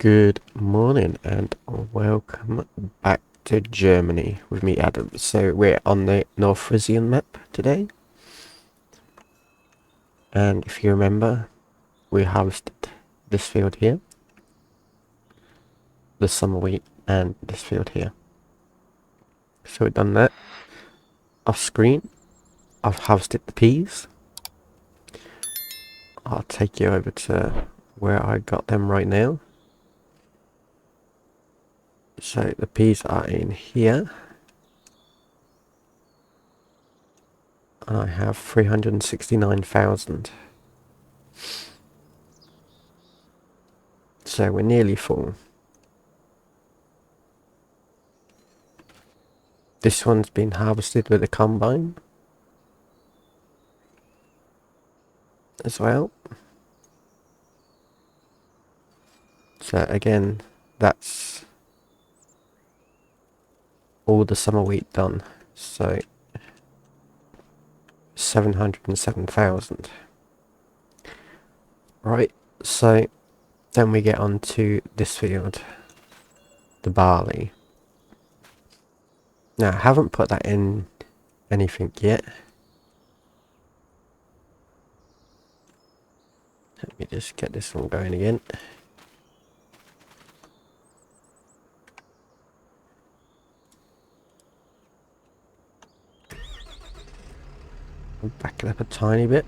Good morning and welcome back to Germany with me, Adam. So we're on the North Frisian map today. And if you remember, we harvested this field here, the summer wheat, and this field here. So we've done that. Off screen, I've harvested the peas. I'll take you over to where I got them right now. So the peas are in here. I have 369,000. So we're nearly full. This one's been harvested with a combine as well. So again, that's all the summer wheat done. So 707,000. Right, so then we get on to this field, the barley. Now I haven't put that in anything yet. Let me just get this one going again. Back it up a tiny bit.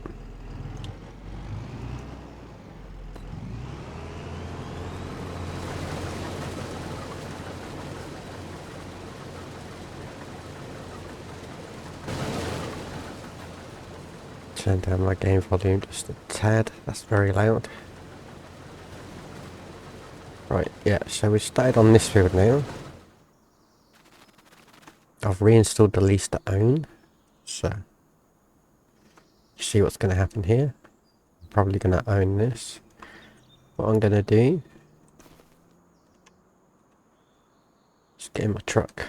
Turn down my game volume just a tad, that's very loud. Right, yeah, so we started on this field now. I've reinstalled the lease to own, so you see what's going to happen here. I'm probably going to own this. What I'm going to do is get in my truck.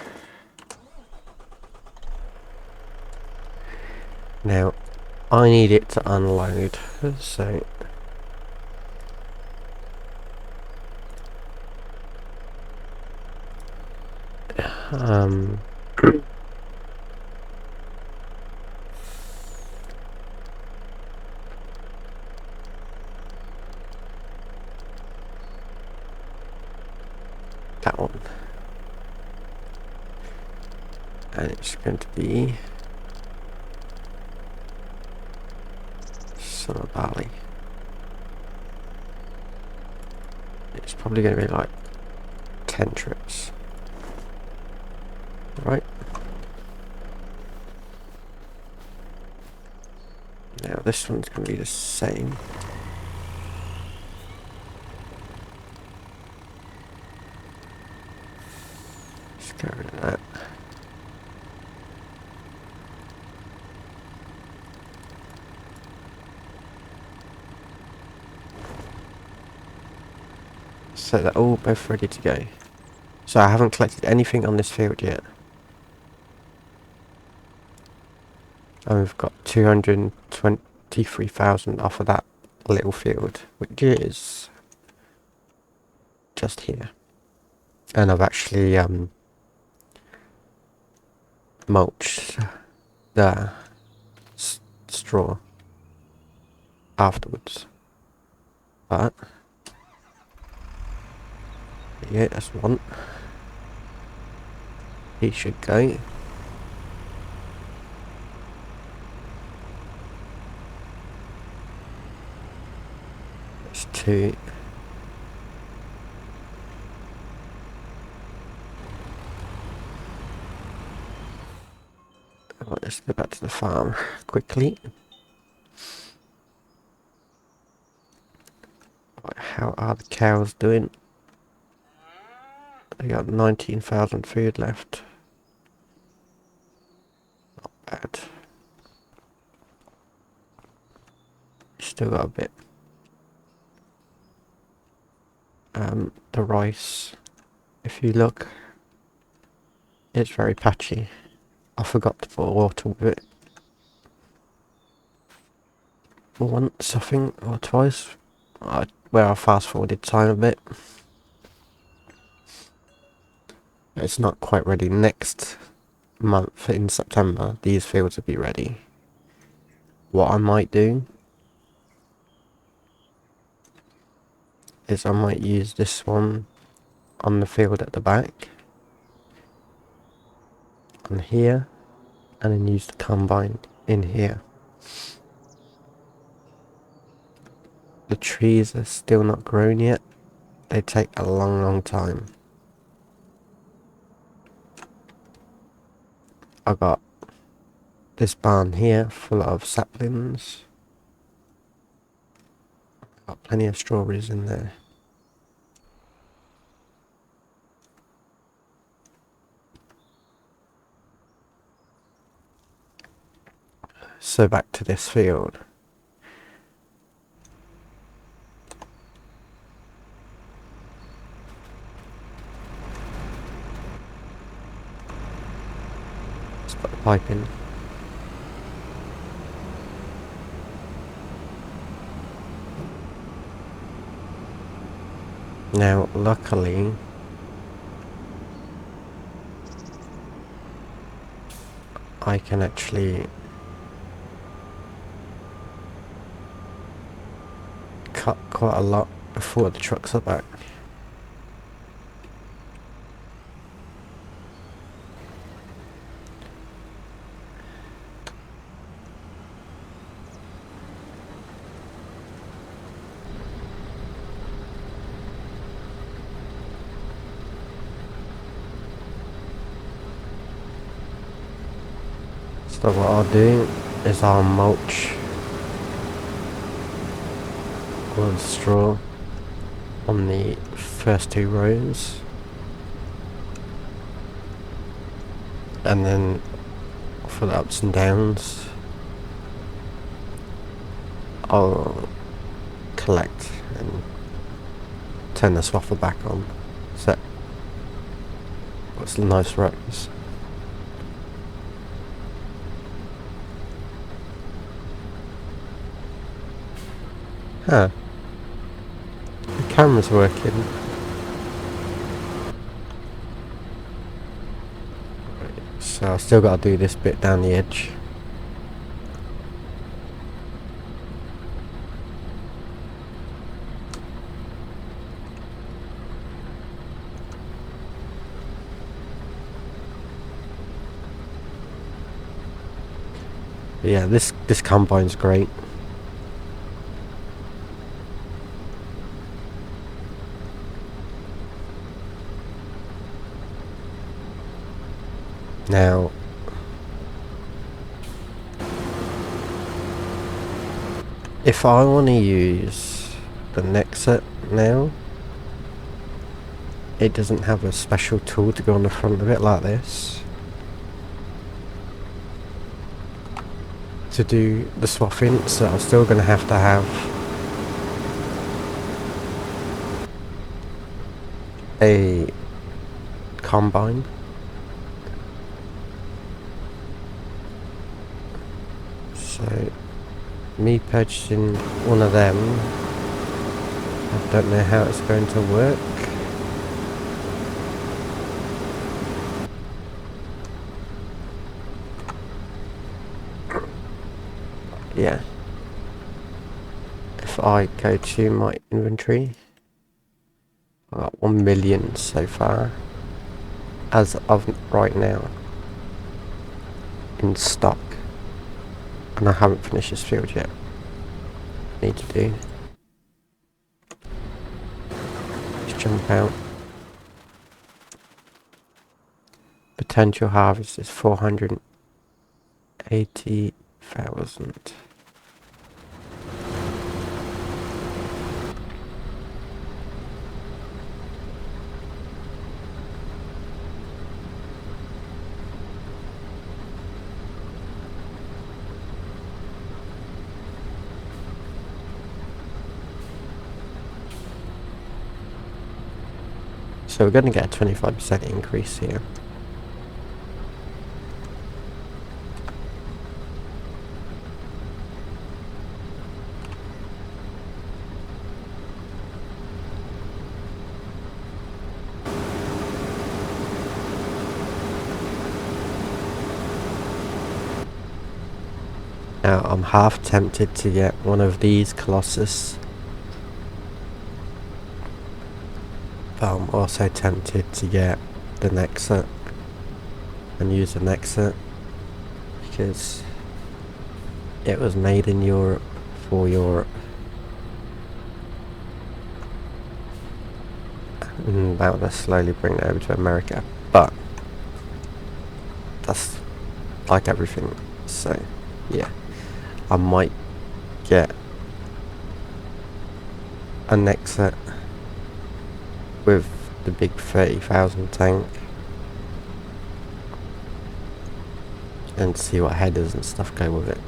Now, I need it to unload, so that one, and it's going to be summer barley. It's probably going to be like 10 trips. Right. Now this one's going to be the same. Let's get rid of that. So they're all both ready to go. So I haven't collected anything on this field yet. And we've got 223,000 off of that little field, which is just here. And I've actually mulched the straw afterwards. But yeah, that's one. He should go. That's two. Right, let's go back to the farm quickly. Right, how are the cows doing? They got 19,000 food left. Not bad. Still got a bit. The rice, if you look, it's very patchy. I forgot to put water with it. Once, I think, or twice. Where I fast forwarded time a bit. It's not quite ready. Next month in September, these fields will be ready. What I might do is I might use this one on the field at the back, on here, and then use the combine in here. The trees are still not grown yet. They take a long time. I got this barn here full of saplings. Got plenty of strawberries in there. So back to this field. Let's put the pipe in. Now, luckily, I can actually cut quite a lot before the trucks are back. So what I'll do is I'll mulch all the straw on the first 2 rows, and then for the ups and downs I'll collect and turn the swather back on. So it's nice rows. Huh. The camera's working. So I've still got to do this bit down the edge. But yeah, this combine's great. Now, if I want to use the next set now, it doesn't have a special tool to go on the front of it like this to do the swathing, so I'm still going to have a combine. So me purchasing one of them, I don't know how it's going to work. Yeah, if I go to my inventory, I got 1 million so far as of right now in stock, and I haven't finished this field yet. Need to do. Just jump out. Potential harvest is 480,000. So we're going to get a 25% increase here. Now I'm half tempted to get one of these Colossus, but I'm also tempted to get the Nexus and use the Nexus because it was made in Europe for Europe, and that will slowly bring it over to America, but that's like everything. So yeah, I might get a Nexus with the big 30,000 tank and see what headers and stuff go with it.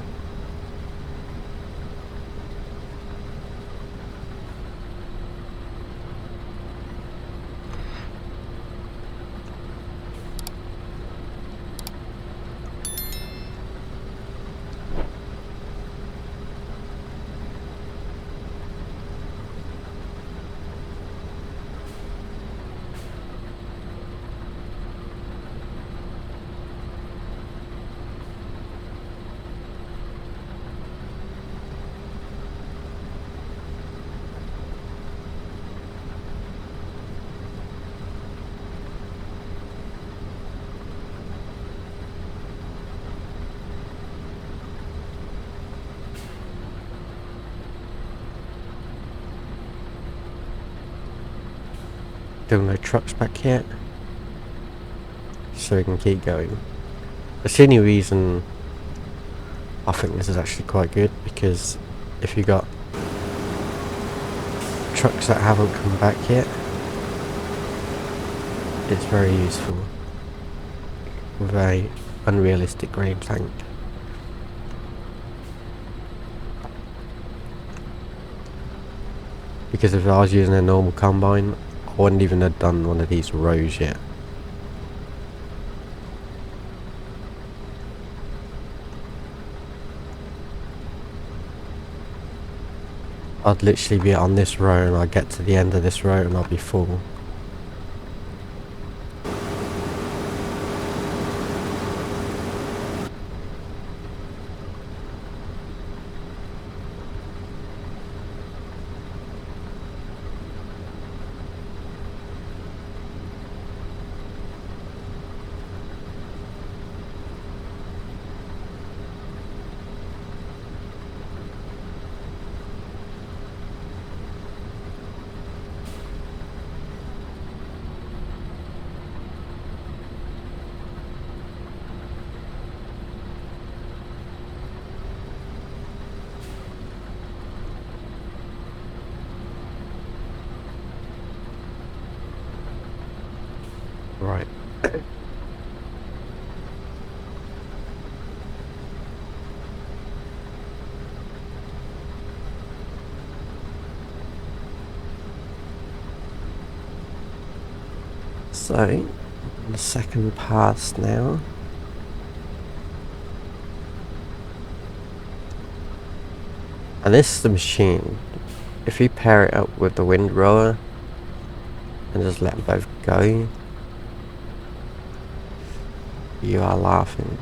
Still no trucks back yet, so we can keep going. That's the only reason I think this is actually quite good, because if you got trucks that haven't come back yet, it's very useful with a unrealistic grain tank. Because if I was using a normal combine, I wouldn't even have done one of these rows yet. I'd literally be on this row and I'd get to the end of this row and I'll be full. Right. So, the second pass now. And this is the machine. If you pair it up with the windrower and just let them both go, you are laughing.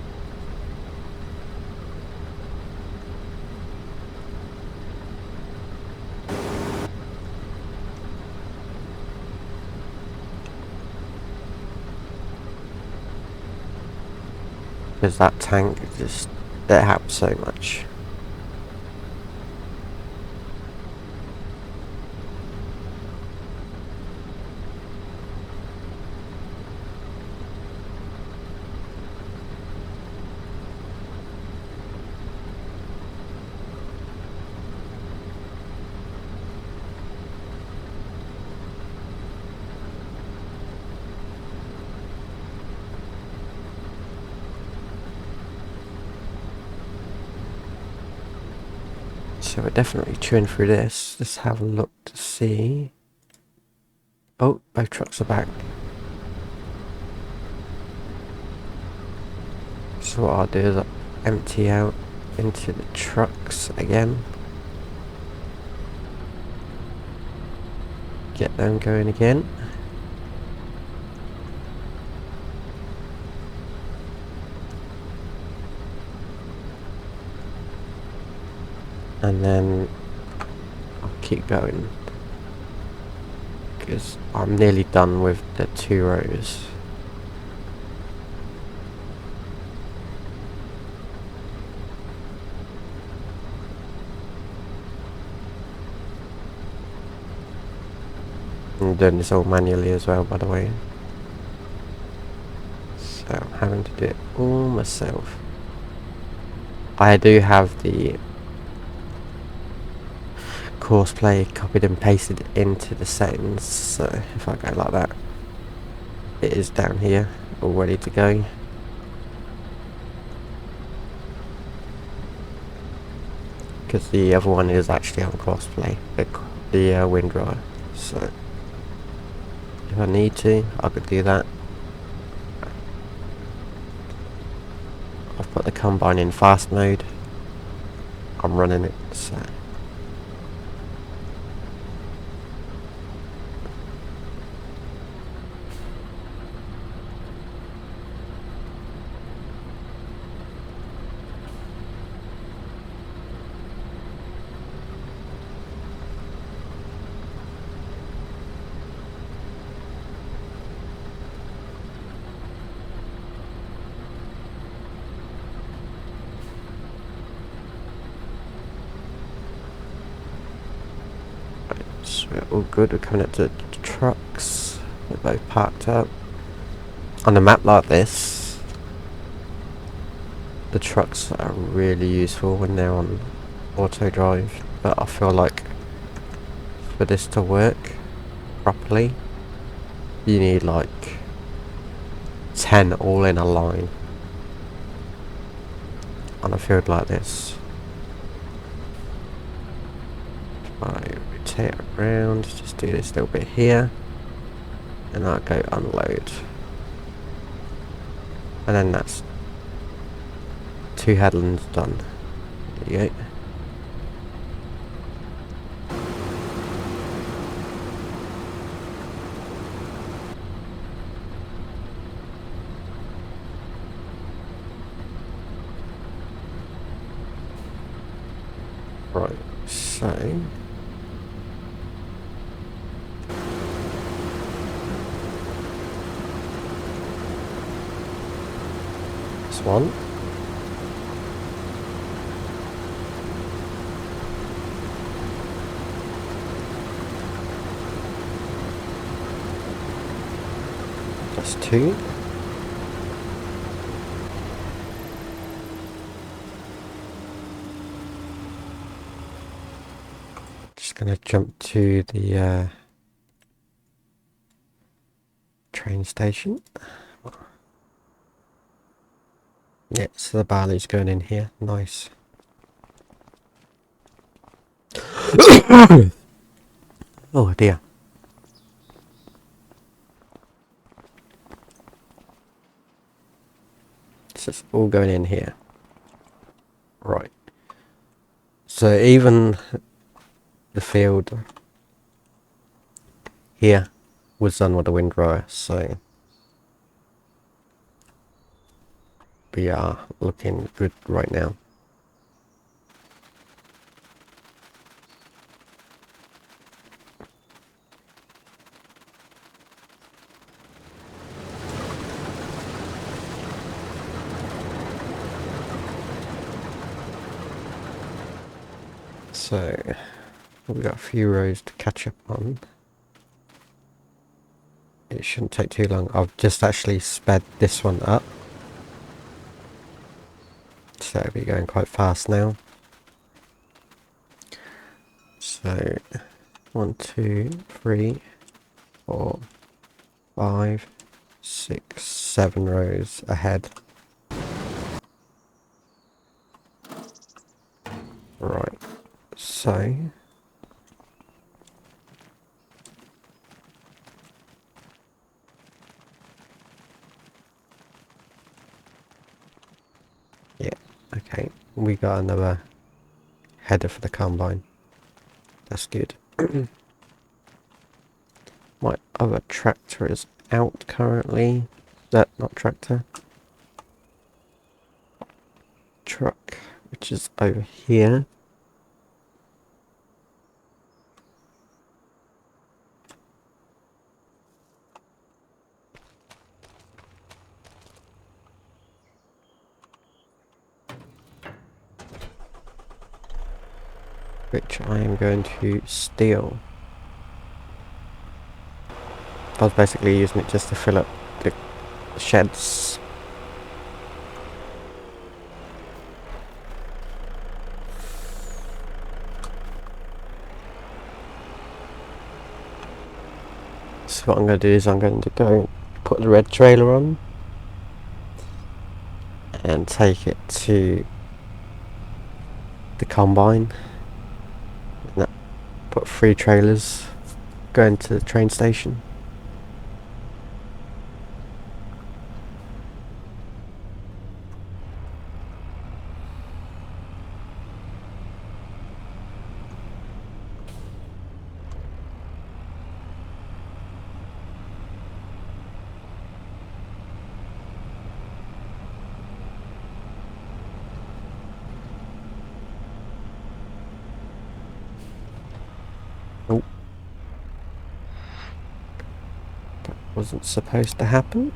Because that tank just, it helps so much. So we're definitely chewing through this. Let's have a look to see. Oh, both trucks are back. So what I'll do is I'll empty out into the trucks again. Get them going again. and then I'll keep going because I'm nearly done with the 2 rows. I'm doing this all manually as well, by the way, so I'm having to do it all myself. I do have the courseplay copied and pasted into the settings, so if I go like that, it is down here all ready to go. Because the other one is actually on courseplay, the wind dryer, so if I need to, I could do that. I've put the combine in fast mode. I'm running it, so we're all good. We're coming up to the trucks. They're both parked up. On a map like this, the trucks are really useful when they're on auto drive, but I feel like for this to work properly, you need like 10 all in a line on a field like this. I rotate around, just do this little bit here, and I'll go unload, and then that's 2 headlands done. There you go. Right, so this one. That's 2. Just gonna jump to the train station. Yeah, so the Barley's going in here. Nice. Oh dear. It's just all going in here. Right. So even the field here was done with the wind dryer, so we are looking good right now. So we've got a few rows to catch up on. It shouldn't take too long. I've just actually sped this one up, so it'll be going quite fast now. So 1, 2, 3, 4, 5, 6, 7 rows ahead. Right, so yeah, okay, we got another header for the combine. That's good. My other tractor is out currently. That not tractor. Truck, which is over here. which I am going to steal. I was basically using it just to fill up the sheds. So what I'm going to do is I'm going to go put the red trailer on and take it to the combine. And put 3 trailers going to the train station. Oh, that wasn't supposed to happen.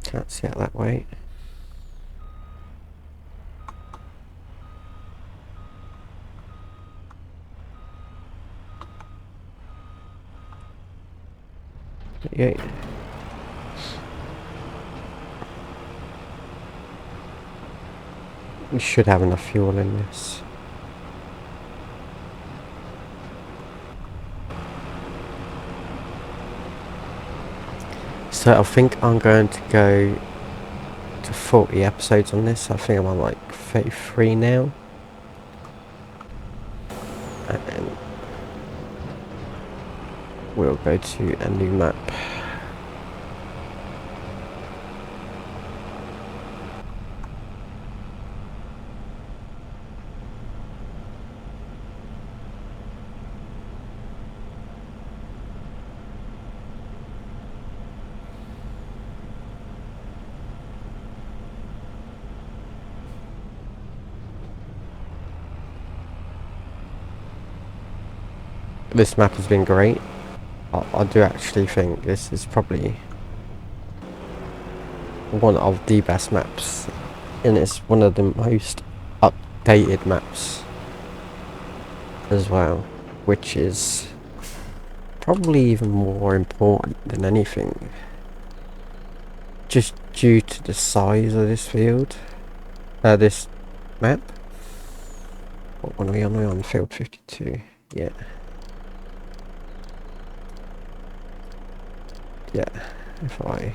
Can't see it that way. Yeah. We should have enough fuel in this. So I think I'm going to go to 40 episodes on this. I think I'm on like 33 now. And we'll go to a new map. This map has been great. I do actually think this is probably one of the best maps, and it's one of the most updated maps as well, which is probably even more important than anything, just due to the size of this field, this map. What one are we on? We're on field 52. Yeah. Yeah, if I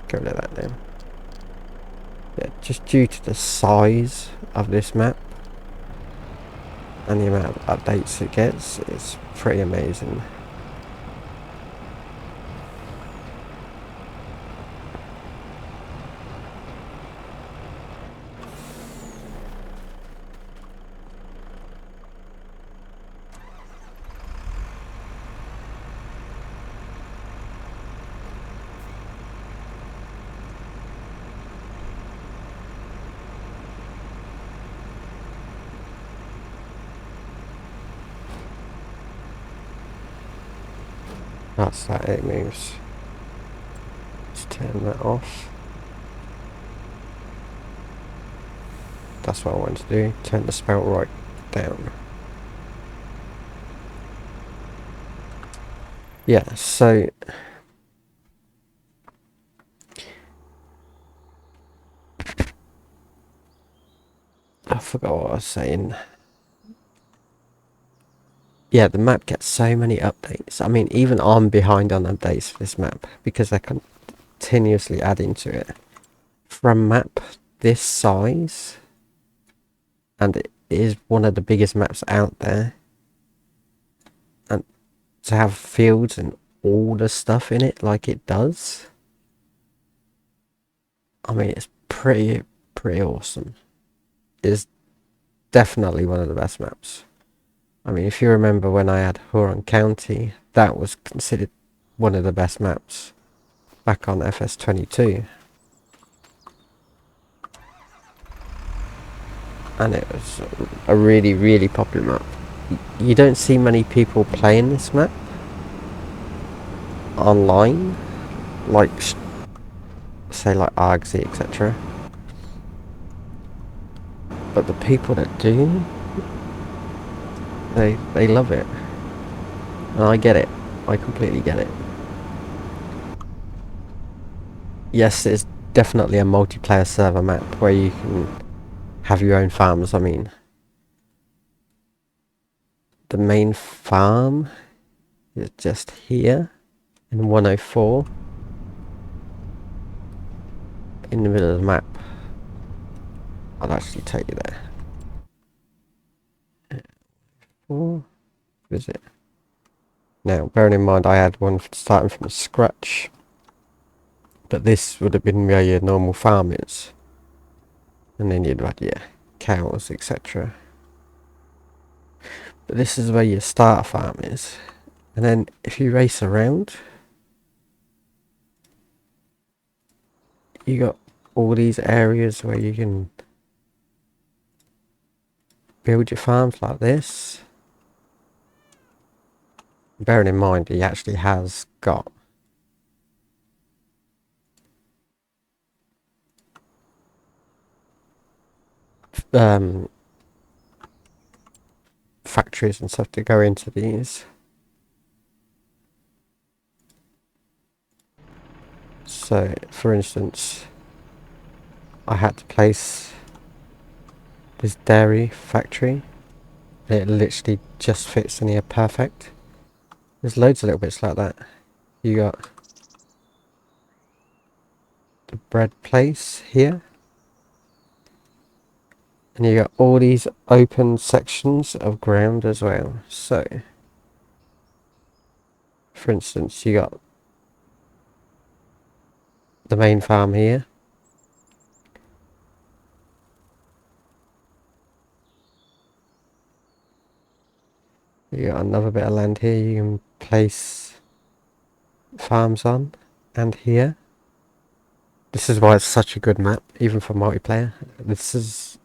go to that now. Yeah, just due to the size of this map and the amount of updates it gets, it's pretty amazing. That's that, it moves. Let's turn that off. That's what I want to do, turn the spout right down. Yeah, so I forgot what I was saying. Yeah, the map gets so many updates. I mean, even I'm behind on updates for this map because they're continuously adding to it. For a map this size, and it is one of the biggest maps out there, and to have fields and all the stuff in it like it does, I mean, it's pretty awesome. It's definitely one of the best maps. I mean, if you remember when I had Huron County, that was considered one of the best maps back on FS22. And it was a really popular map. You don't see many people playing this map, online, like say like Argsy, etc. But the people that do, they love it, and I get it. I completely get it. Yes, it's definitely a multiplayer server map where you can have your own farms. I mean, the main farm is just here in 104 in the middle of the map. I'll actually take you there. Oh, visit. Now, bearing in mind I had one starting from scratch, but this would have been where your normal farm is. And then you'd have, yeah, cows, etc. But this is where your starter farm is. And then if you race around, you got all these areas where you can build your farms like this. Bearing in mind he actually has got factories and stuff to go into these. So, for instance, I had to place this dairy factory. It literally just fits in here perfect. There's loads of little bits like that. You got the bread place here. And you got all these open sections of ground as well. So, for instance, you got the main farm here. You got another bit of land here you can place farms on. And here. This is why it's such a good map, even for multiplayer. This is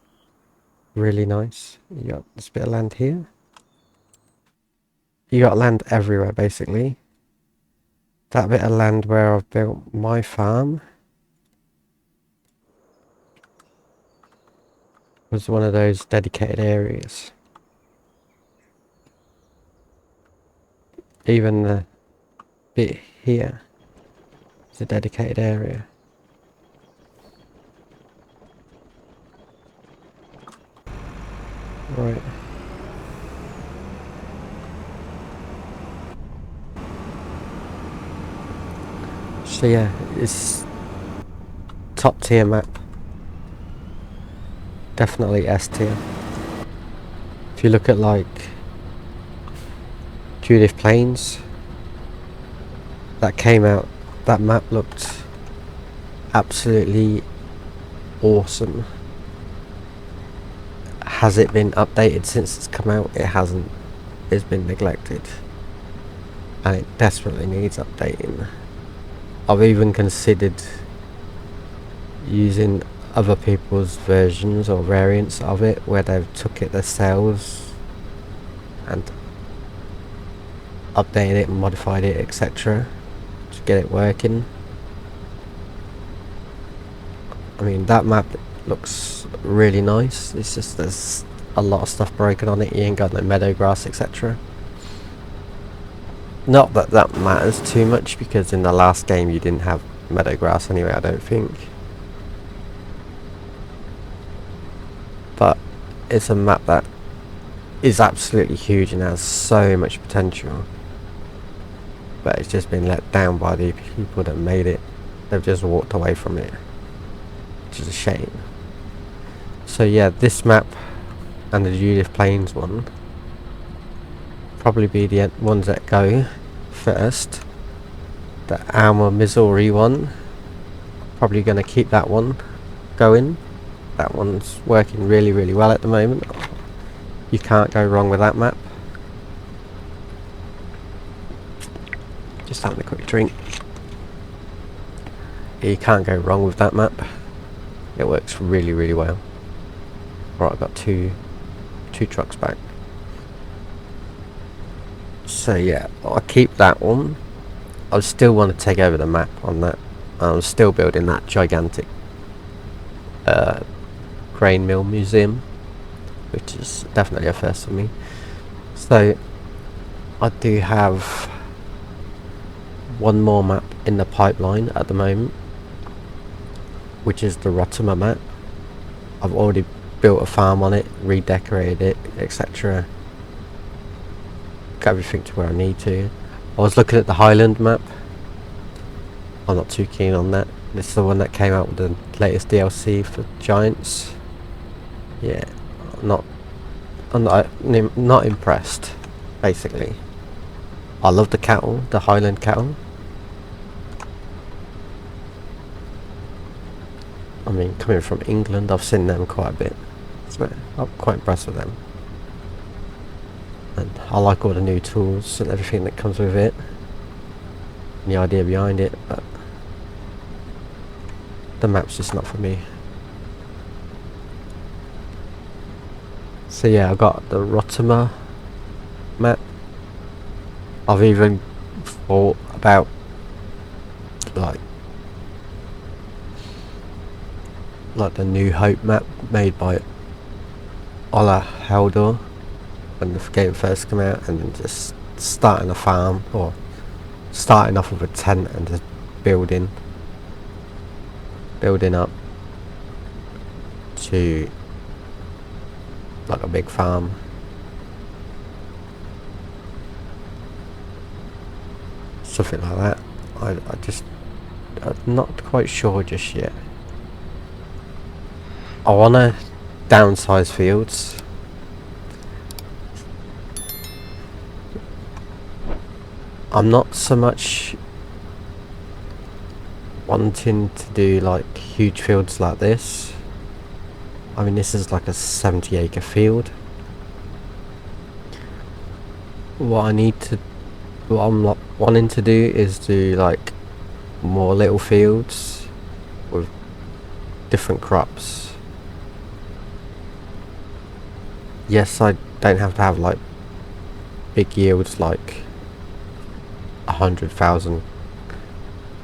really nice. You got this bit of land here. You got land everywhere, basically. That bit of land where I've built my farm was one of those dedicated areas. Even the bit here is a dedicated area. Right. So yeah, it's top tier map. Definitely S tier. If you look at like Judith Plains, that came out, that map looked absolutely awesome. Has it been updated since it's come out? It hasn't. It's been neglected. And it desperately needs updating. I've even considered using other people's versions or variants of it where they've took it themselves and updated it and modified it, etc. to get it working. I mean, that map looks really nice. It's just there's a lot of stuff broken on it. You ain't got no meadow grass, etc. Not that that matters too much, because in the last game you didn't have meadow grass anyway, I don't think. But it's a map that is absolutely huge and has so much potential. But it's just been let down by the people that made it. They've just walked away from it, which is a shame. So yeah, this map and the Judith Plains one probably be the ones that go first. The Alma, Missouri one, probably going to keep that one going. That one's working really, really well at the moment. You can't go wrong with that map. Just having a quick drink. You can't go wrong with that map. It works really, really well. Right, I've got two trucks back. So yeah, I'll keep that one. I still want to take over the map on that. I'm still building that gigantic grain mill museum, which is definitely a first for me. So I do have one more map in the pipeline at the moment, which is the Rottima map. I've already built a farm on it, redecorated it, etc. Got everything to where I need to. I was looking at the Highland map. I'm not too keen on that. This is the one that came out with the latest DLC for Giants. Yeah, I'm not impressed, basically. I love the cattle, the Highland cattle. I mean, coming from England, I've seen them quite a bit. So I'm quite impressed with them. And I like all the new tools and everything that comes with it. And the idea behind it, but the map's just not for me. So yeah, I got the Rottima map. I've even thought about like the New Hope map made by Ola Haldor when the game first came out, and then just starting a farm or starting off with a tent and just building up to like a big farm. Something like that. I'm not quite sure just yet. I wanna downsize fields. I'm not so much wanting to do like huge fields like this. I mean, this is like a 70-acre field. What I'm not wanting to do is do like more little fields with different crops. Yes, I don't have to have like big yields like 100,000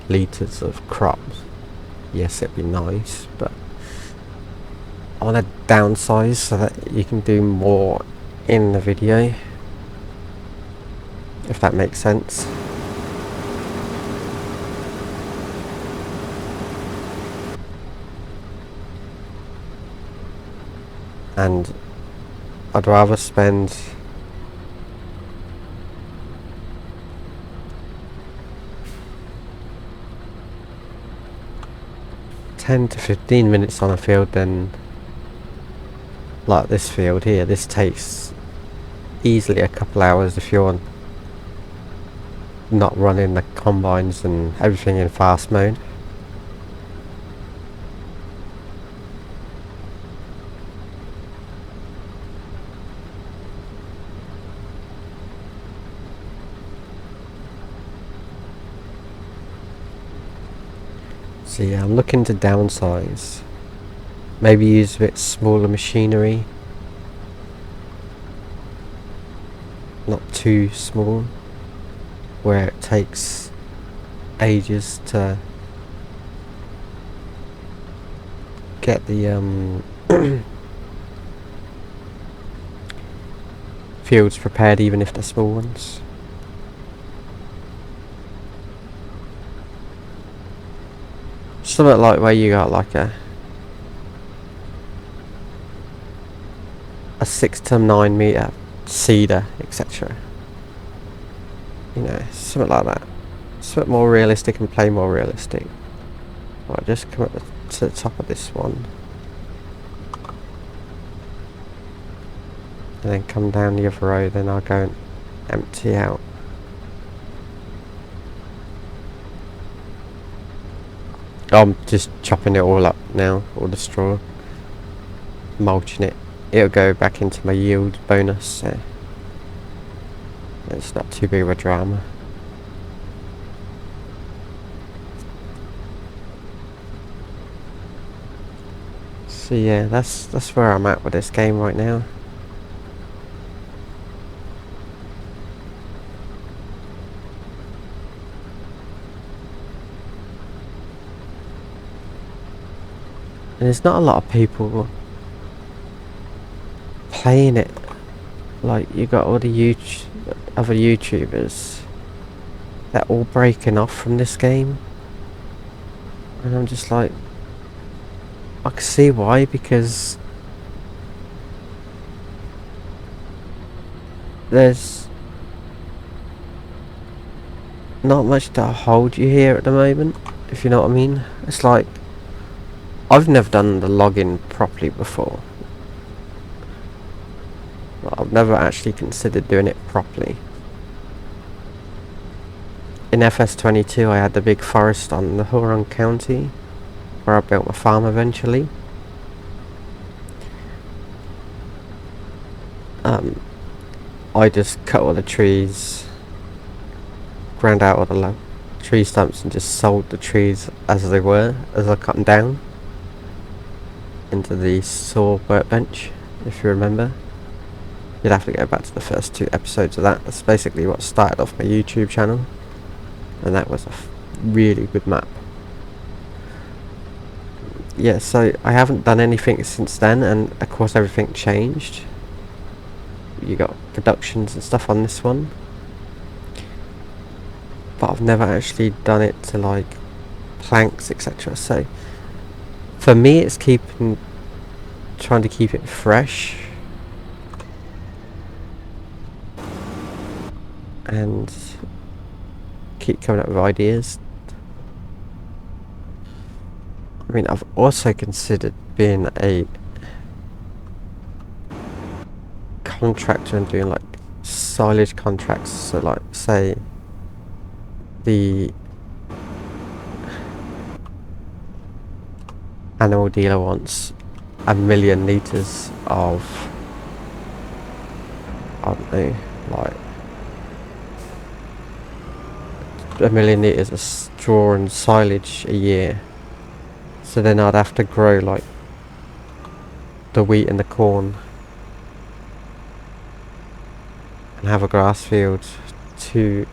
litres of crops. Yes, it'd be nice, but I want to downsize so that you can do more in the video, if that makes sense. And I'd rather spend $10 to 15 minutes on a field than like this field here. This takes easily a couple hours if you're not running the combines and everything in fast mode. So yeah, I'm looking to downsize. Maybe use a bit smaller machinery. Not too small, where it takes ages to get the fields prepared, even if they're small ones. Something like where you got like a 6 to 9 meter cedar, etc. You know, something like that. Something more realistic and play more realistic. Right, just come up to the top of this one, and then come down the other road. Then I'll go and empty out. I'm just chopping it all up now, all the straw, mulching it. It'll go back into my yield bonus, so it's not too big of a drama. So yeah, that's where I'm at with this game right now. And there's not a lot of people playing it. Like, you got all the other YouTubers. They're all breaking off from this game. And I'm just like, I can see why, because there's not much to hold you here at the moment, if you know what I mean. It's like, I've never done the login properly before. I've never actually considered doing it properly. In FS22 I had the big forest on the Huron County, where I built my farm eventually. I just cut all the trees, ground out all the tree stumps and just sold the trees as they were, as I cut them down, into the saw workbench, if you remember. You'd have to go back to the first 2 episodes of that. That's basically what started off my YouTube channel, and that was a really good map. Yeah, so I haven't done anything since then, and of course everything changed. You got productions and stuff on this one, but I've never actually done it to like planks, etc. So for me it's trying to keep it fresh and keep coming up with ideas. I mean, I've also considered being a contractor and doing like silage contracts. So like, say the animal dealer wants 1,000,000 litres of, I don't know, like 1,000,000 litres of straw and silage a year. So then I'd have to grow like the wheat and the corn and have a grass field to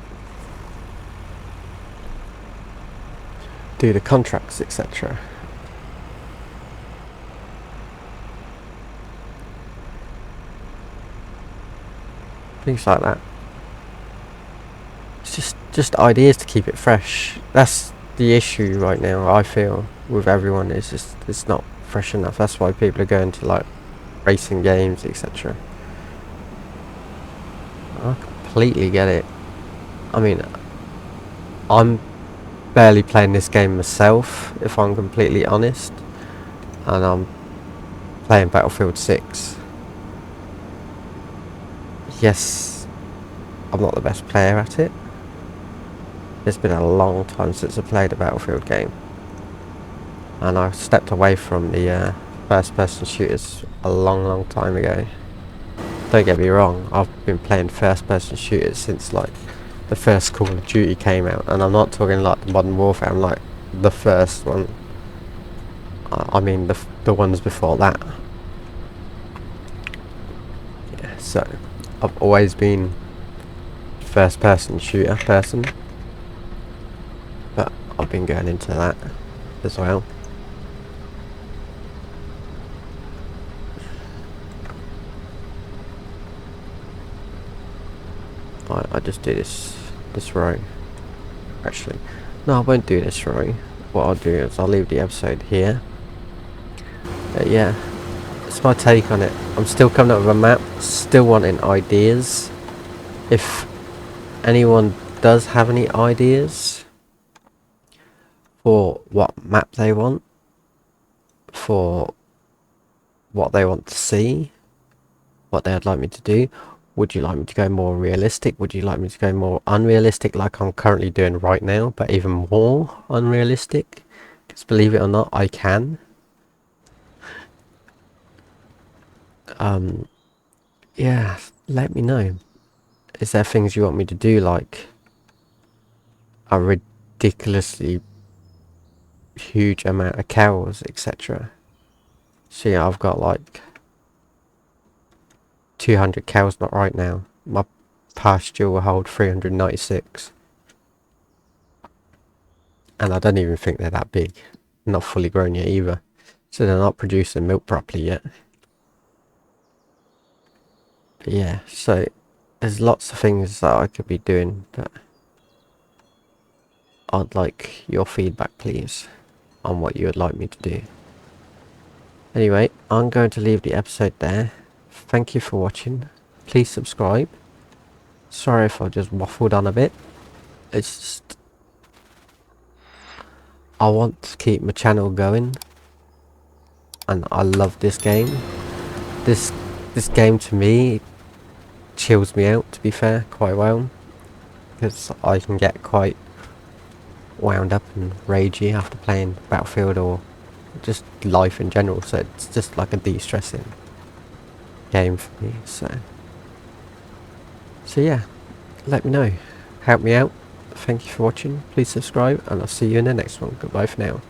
do the contracts, etc. Things like that. It's just ideas to keep it fresh. That's the issue right now, I feel, with everyone. Is just it's not fresh enough. That's why people are going to like racing games, etc. I completely get it. I mean, I'm barely playing this game myself, if I'm completely honest, and I'm playing Battlefield 6. Yes, I'm not the best player at it. It's been a long time since I played a Battlefield game, and I stepped away from the first person shooters a long time ago. Don't get me wrong, I've been playing first person shooters since like the first Call of Duty came out, and I'm not talking like the Modern Warfare, I'm like the first one. I mean the ones before that. Yeah, so I've always been first person shooter person, but I've been going into that as well. I just do this row. Actually, no, I won't do this row. What I'll do is I'll leave the episode here. Yeah, it's my take on it. I'm still coming up with a map, still wanting ideas. If anyone does have any ideas for what map they want, for what they want to see, what they'd like me to do, would you like me to go more realistic? Would you like me to go more unrealistic, like I'm currently doing right now, but even more unrealistic? Because believe it or not, I can. Yeah, let me know. Is there things you want me to do, like a ridiculously huge amount of cows, etc.? So yeah, I've got like 200 cows not right now. My pasture will hold 396. And I don't even think they're that big. Not fully grown yet either. So they're not producing milk properly yet. But yeah, so there's lots of things that I could be doing, but I'd like your feedback, please, on what you would like me to do. Anyway, I'm going to leave the episode there. Thank you for watching. Please subscribe. Sorry if I just waffled on a bit. It's just, I want to keep my channel going, and I love this game. This game to me chills me out, to be fair, quite well, because I can get quite wound up and ragey after playing Battlefield or just life in general, so it's just like a de-stressing game for me. So yeah, let me know, help me out. Thank you for watching, please subscribe, and I'll see you in the next one. Goodbye for now.